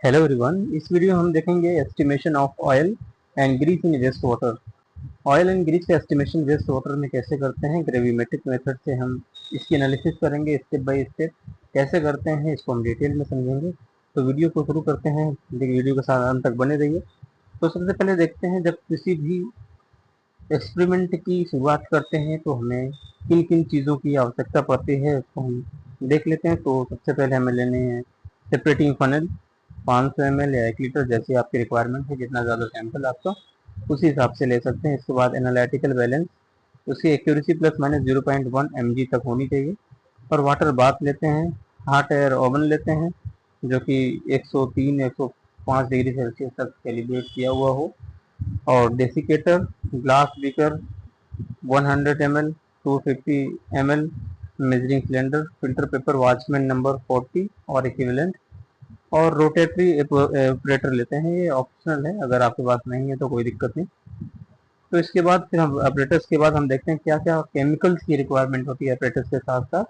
Hello everyone, इस video में हम देखेंगे estimation of oil and grease in waste water. Oil and grease का एस्टिमेशन वेस्ट वाटर में कैसे करते हैं, ग्रेविमेट्रिक मेथड से हम इसकी एनालिसिस करेंगे स्टेप बाय स्टेप। कैसे करते हैं इसको हम डिटेल में समझेंगे। तो वीडियो को शुरू करते हैं, देखिए वीडियो के साथ अंत तक बने रहिए। तो सबसे पहले देखते हैं, जब किसी भी एक्सपेरिमेंट की शुरुआत करते हैं तो हमें किन किन चीज़ों की आवश्यकता पड़ती है उसको हम देख लेते हैं। तो सबसे पहले हमें लेने हैं सेपरेटिंग फनल 500 ml या 1 लीटर, जैसे आपकी रिक्वायरमेंट है, जितना ज़्यादा सैंपल आपका उसी हिसाब से ले सकते हैं। इसके बाद एनालिटिकल बैलेंस, उसकी एक्यूरेसी प्लस माइनस 0.1 mg तक होनी चाहिए। और वाटर बाथ लेते हैं, हॉट एयर ओवन लेते हैं जो कि 103-105 डिग्री सेल्सियस तक कैलिब्रेट किया हुआ हो। और desiccator, glass beaker 100 ml, 250 ml measuring cylinder, filter paper watchman number 40 और इक्विवेलेंट। और रोटेटरी ऑपरेटर लेते हैं, ये ऑप्शनल है, अगर आपके पास नहीं है तो कोई दिक्कत नहीं। तो इसके बाद फिर हम ऑपरेटर्स के बाद हम देखते हैं क्या क्या केमिकल्स की रिक्वायरमेंट होती है ऑपरेटर्स के साथ साथ।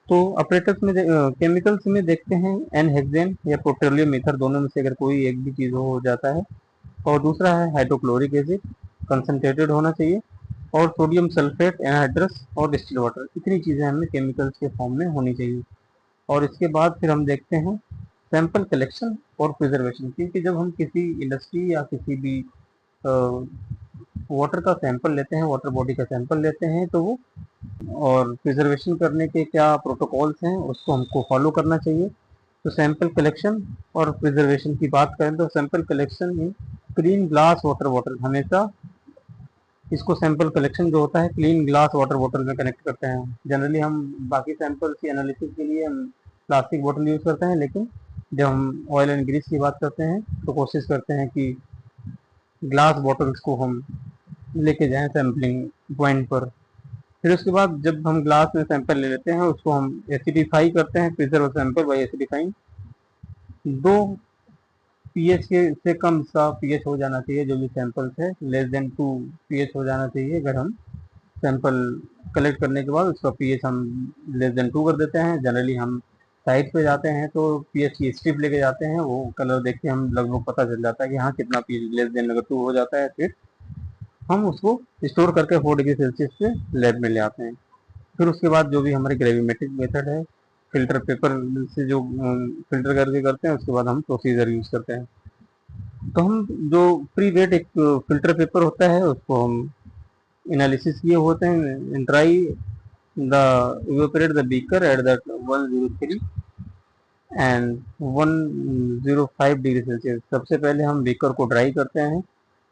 तो ऑपरेटर्स में केमिकल्स में देखते हैं एन हेक्सेन या पेट्रोलियम ईथर, दोनों में से अगर कोई एक भी चीज़ हो जाता है। और दूसरा है हाइड्रोक्लोरिक एसिड, कंसनट्रेटेड होना चाहिए। और सोडियम सल्फेट, एनहाइड्रस और डिस्टिल वाटर, इतनी चीज़ें हमें केमिकल्स के फॉर्म में होनी चाहिए। और इसके बाद फिर हम देखते हैं सैंपल कलेक्शन और प्रिजर्वेशन, क्योंकि जब हम किसी इंडस्ट्री या किसी भी वाटर का सैंपल लेते हैं, वाटर बॉडी का सैंपल लेते हैं, तो वो और प्रिजर्वेशन करने के क्या प्रोटोकॉल्स हैं उसको हमको फॉलो करना चाहिए। तो सैंपल कलेक्शन और प्रिजर्वेशन की बात करें तो सैंपल कलेक्शन में क्लीन ग्लास वाटर बॉटल, हमेशा इसको सैंपल कलेक्शन जो होता है क्लीन ग्लास वाटर बॉटल में कनेक्ट करते हैं। जनरली हम बाकी सैंपल्स की एनालिसिस के लिए हम प्लास्टिक बॉटल यूज़ करते हैं, लेकिन जब हम ऑयल एंड ग्रीस की बात करते हैं तो कोशिश करते हैं कि ग्लास बॉटल्स को हम लेके जाएं सैम्पलिंग पॉइंट पर। फिर उसके बाद जब हम ग्लास में सैंपल ले लेते हैं उसको हम एसिडिफाई करते हैं, प्रिजर्व सैंपल बाई एसिडिफाइंग। दो पीएच के से कम सा पीएच हो जाना चाहिए जो भी सैंपल्स है, लेस देन 2 पीएच हो जाना चाहिए। अगर हम सैंपल कलेक्ट करने के बाद उसका पीएच हम लेस देन 2 कर देते हैं। जनरली हम साइट पे जाते हैं तो पीएच की स्ट्रिप लेके जाते हैं, वो कलर देख के हम लगभग पता चल जाता है कि हाँ कितना पीएच लेस देन अगर 2 हो जाता है, फिर हम उसको स्टोर करके 4 डिग्री सेल्सियस पे लैब में ले आते हैं। फिर उसके बाद जो भी हमारी ग्रेविमेट्रिक मेथड है, फिल्टर पेपर से जो फिल्टर करके करते हैं, उसके बाद हम प्रोसीजर यूज़ करते हैं। तो हम जो प्री वेट एक फिल्टर पेपर होता है उसको हम एनालिसिस किए होते हैं, dry the evaporate the beaker at that 103 and 105 degree Celsius. सबसे पहले हम बीकर को ड्राई करते हैं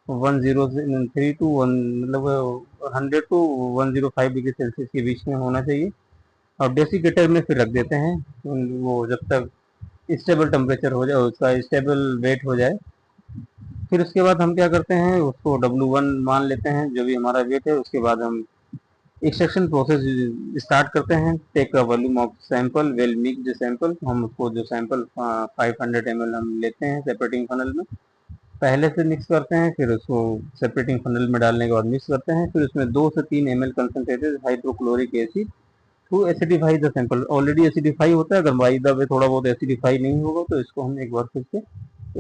103 टू 1 मतलब 100 to 105 डिग्री सेल्सियस के बीच में होना चाहिए। और डेसिकेटर में फिर रख देते हैं वो जब तक स्टेबल टेम्परेचर हो जाए, उसका स्टेबल वेट हो जाए। फिर उसके बाद हम क्या करते हैं, उसको W1 मान लेते हैं जो भी हमारा वेट है। उसके बाद हम एक्सट्रैक्शन प्रोसेस स्टार्ट करते हैं। Take a volume of sample, well mixed sample, हम उसको जो सैंपल 500 ml हम लेते हैं सेपरेटिंग फनल में, पहले से मिक्स करते हैं, फिर उसको सेपरेटिंग फनल में डालने के बाद मिक्स करते हैं। फिर उसमें 2 से 3 ml concentrated hydrochloric acid to acidify the sample, already acidify होता है, अगर बाई द वे थोड़ा बहुत एसिडिफाई नहीं होगा तो इसको हम एक बार फिर से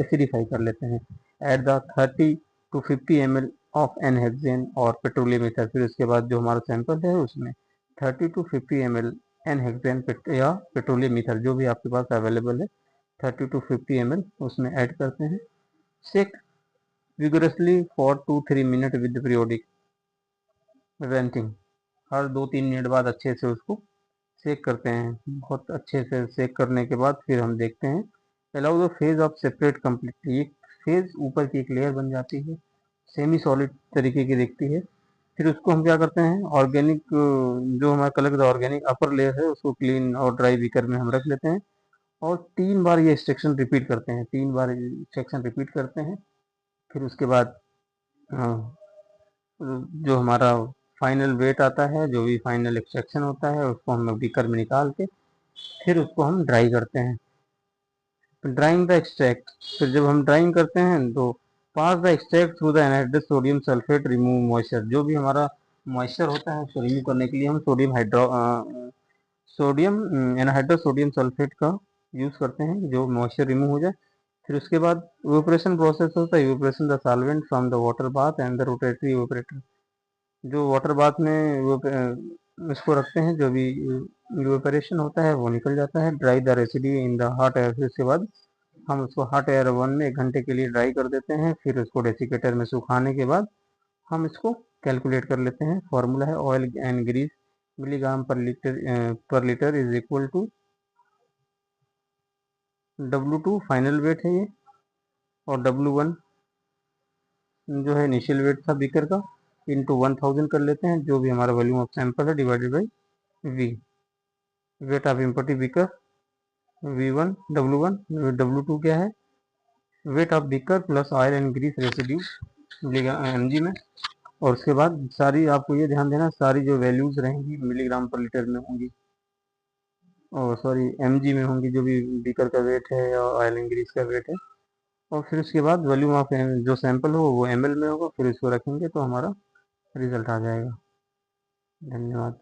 एसिडिफाई कर लेते हैं at the 30 to 50 ml of n hexane और पेट्रोलियम ईथर। फिर उसके बाद जो हमारा सैंपल है उसमें 30 to 50 ml एनहेक्सेन या पेट्रोलियम ईथर जो भी आपके पास अवेलेबल है, 30 to 50 ml उसमें ऐड करते हैं। Shake vigorously for 2-3 minute with periodic venting, हर 2-3 मिनट बाद अच्छे से उसको सेक करते हैं। बहुत अच्छे से सेक करने के बाद फिर हम देखते हैं allow the phase of separate completely, एक फेज ऊपर की एक लेयर बन जाती है, सेमी सॉलिड तरीके की दिखती है। फिर उसको हम क्या करते हैं, ऑर्गेनिक जो हमारा कलर ऑर्गेनिक अपर लेयर है उसको क्लीन और ड्राई बीकर में हम रख लेते हैं। और 3 बार ये एक्सट्रैक्शन रिपीट करते हैं, 3 बार एक्सट्रैक्शन रिपीट करते हैं। फिर उसके बाद जो हमारा फाइनल वेट आता है, जो भी फाइनल एक्सट्रैक्शन होता है, उसको हम बीकर में निकाल के फिर उसको हम ड्राई करते हैं। ड्राइंग द एक्सट्रैक्ट, फिर जब हम ड्राइंग करते हैं तो pass the extract through the anhydrous sodium sulphate remove moisture, जो भी हमारा मॉइस्चर होता है उसको रिमूव करने के लिए हम सोडियम एनहाइड्रस सोडियम सल्फेट का यूज़ करते हैं जो मॉइस्चर रिमूव हो जाए। फिर उसके बाद इवेपोरेशन प्रोसेस होता है, evaporation the solvent from the water bath and the rotary evaporator. जो वाटर बाथ में इसको रखते हैं, जो भी इवेपोरेशन होता है वो निकल जाता है। Dry the residue in the hot air, फिर उसके बाद हम उसको हॉट एयर ओवन में 1 घंटे के लिए ड्राई कर देते हैं। फिर उसको डेसिकेटर में सुखाने के बाद हम इसको कैलकुलेट कर लेते हैं। फॉर्मूला है oil and grease milligram per litre is equal to W2 final weight है ये, और W1 जो है इनिशियल वेट था बीकर का, इंटू 1000 कर लेते हैं, जो भी हमारा वॉल्यूम ऑफ सैंपल है, divided by V, weight of empty beaker V1 W1, W2 क्या है, weight of beaker plus oil and grease residue mg में। और उसके बाद सारी आपको ये ध्यान देना, सारी जो वैल्यूज रहेंगी मिलीग्राम पर लीटर में होंगी, और सॉरी mg में होंगी, जो भी बीकर का वेट है या ऑयल एंड ग्रीस का वेट है। और फिर उसके बाद वॉल्यूम ऑफ जो सैंपल हो वो ml में होगा, फिर इसको रखेंगे तो हमारा रिजल्ट आ जाएगा। धन्यवाद।